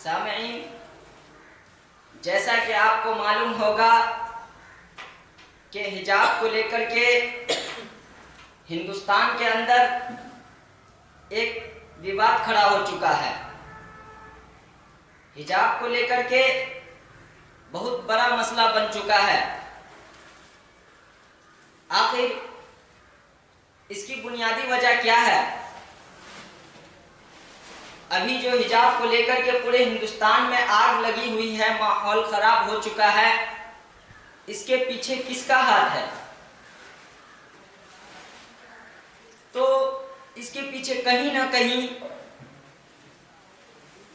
سامعین، جیسا کہ آپ کو معلوم ہوگا کہ حجاب کو لے کر کے ہندوستان کے اندر ایک وواد کھڑا ہو چکا ہے۔ حجاب کو لے کر کے بہت بڑا مسئلہ بن چکا ہے۔ آخر اس کی بنیادی وجہ کیا ہے؟ ابھی جو حجاب کو لے کر کے پورے ہندوستان میں آگ لگی ہوئی ہے، ماحول خراب ہو چکا ہے، اس کے پیچھے کس کا ہاتھ ہے؟ تو اس کے پیچھے کہیں نہ کہیں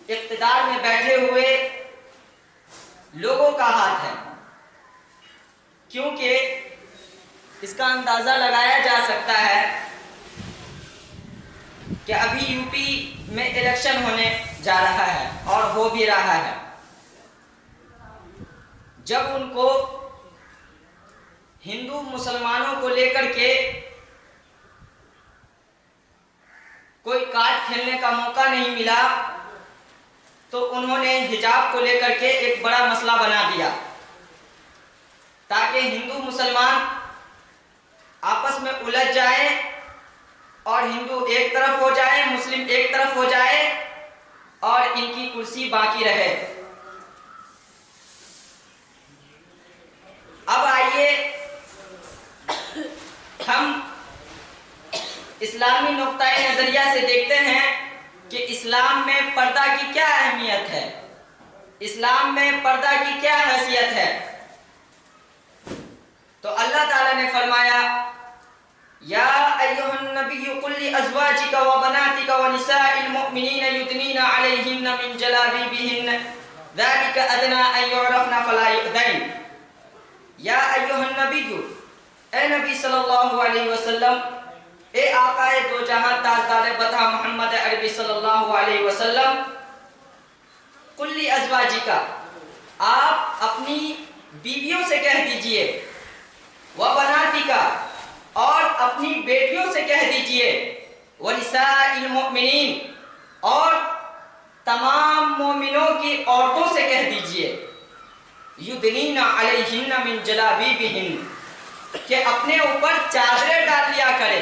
اقتدار میں بیٹھے ہوئے لوگوں کا ہاتھ ہے، کیونکہ اس کا اندازہ لگایا جا سکتا ہے کہ ابھی یو پی میں الیکشن ہونے جا رہا ہے اور ہو بھی رہا ہے۔ جب ان کو ہندو مسلمانوں کو لے کر کے کوئی کارڈ کھیلنے کا موقع نہیں ملا تو انہوں نے حجاب کو لے کر کے ایک بڑا مسئلہ بنا دیا تاکہ ہندو مسلمان آپس میں الجھ جائیں اور ہندو ایک طرف ہو جائے، مسلم ایک طرف ہو جائے اور ان کی کرسی باقی رہے۔ اب آئیے ہم اسلامی نقطہ نظریہ سے دیکھتے ہیں کہ اسلام میں پردہ کی کیا اہمیت ہے، اسلام میں پردہ کی کیا حیثیت ہے۔ تو اللہ تعالیٰ نے فرمایا یا ایھا النبی قل لازواجک وبناتک ونساء المؤمنین یدنین علیہن من جلابیبہن ذلک ادنی ان یعرفن فلا یؤذین۔ یا ایھا النبی، اے نبی صلی اللہ علیہ وسلم، اے آقا دو جہاں تاجدار بطح محمد عربی صلی اللہ علیہ وسلم، قل لازواجک، آپ اپنی بیویوں سے کہہ دیجئے، وبناتک، اور اپنی بیٹیوں سے کہہ دیجئے، ونساء المؤمنین، اور تمام مومنوں کی عورتوں سے کہہ دیجئے، یدنین علیہن من جلابیبہن، کہ اپنے اوپر چادریں ڈال لیا کرے،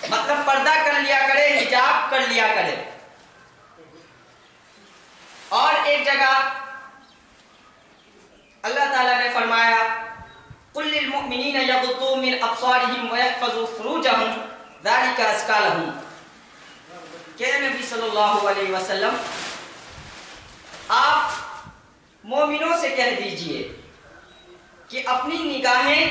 مطلب پردہ کر لیا کرے، حجاب کر لیا کرے۔ اور ایک جگہ اللہ تعالیٰ نے فرمایا قل للمؤمنین یغضوا من ابصارہم ویحفظوا فروجہم ذلک ازکی لہم، کہ نبی صلی اللہ علیہ وسلم آپ مومنوں سے کہہ دیجئے کہ اپنی نگاہیں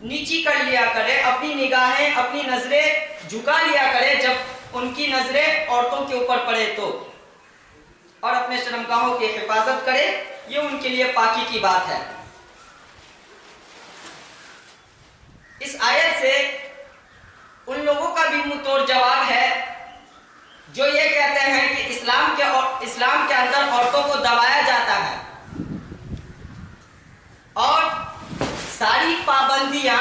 نیچی کر لیا کرے، اپنی نگاہیں، اپنی نظریں جھکا لیا کرے جب ان کی نظریں عورتوں کے اوپر پڑے تو، اور اپنے شرمگاہوں کی حفاظت کرے، یہ ان کے لیے پاکی کی بات ہے۔ اس آیت سے ان لوگوں کا بھی منہ توڑ جواب ہے جو یہ کہتے ہیں کہ اسلام کے اندر عورتوں کو دبایا جاتا ہے اور ساری پابندیاں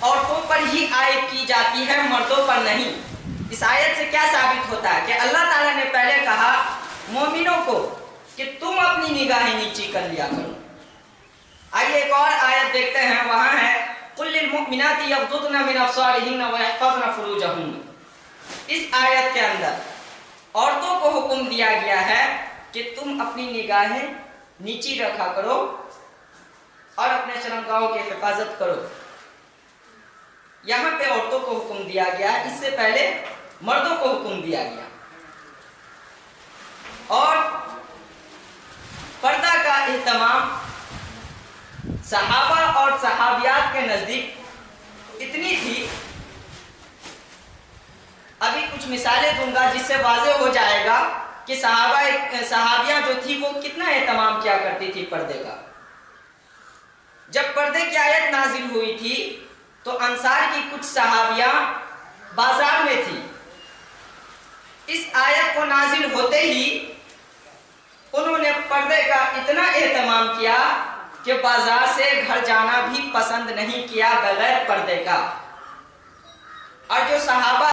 عورتوں پر ہی عائد کی جاتی ہیں، مردوں پر نہیں۔ اس آیت سے کیا ثابت ہوتا ہے کہ اللہ تعالیٰ نے پہلے کہا مومنوں کو کہ تم اپنی نگاہیں نیچی کر لیا کرو۔ آئیے ایک اور آیت دیکھتے ہیں، وہاں ہے قل للمؤمنات یغضضن من ابصارہن ویحفظن فروجہن۔ اس آیت کے اندر عورتوں کو حکم دیا گیا ہے کہ تم اپنی نگاہیں نیچی رکھا کرو اور اپنے شرمگاہوں کی حفاظت کرو۔ یہاں پہ عورتوں کو حکم دیا گیا، اس سے پہلے مردوں کو حکم دیا گیا۔ اور پردہ کا اہتمام صحابہ اور صحابیات کے نزدیک اتنی تھی، ابھی کچھ مثالیں دوں گا جس سے واضح ہو جائے گا کہ صحابیاں جو تھی وہ کتنا اہتمام کیا کرتی تھی پردے کا۔ جب پردے کی آیت نازل ہوئی تھی تو انصار کی کچھ صحابیاں بازار میں تھی، اس آیت کو نازل ہوتے ہی انہوں نے پردے کا اتنا اہتمام کیا کہ بازار سے گھر جانا بھی پسند نہیں کیا بغیر پردے کا۔ اور جو صحابہ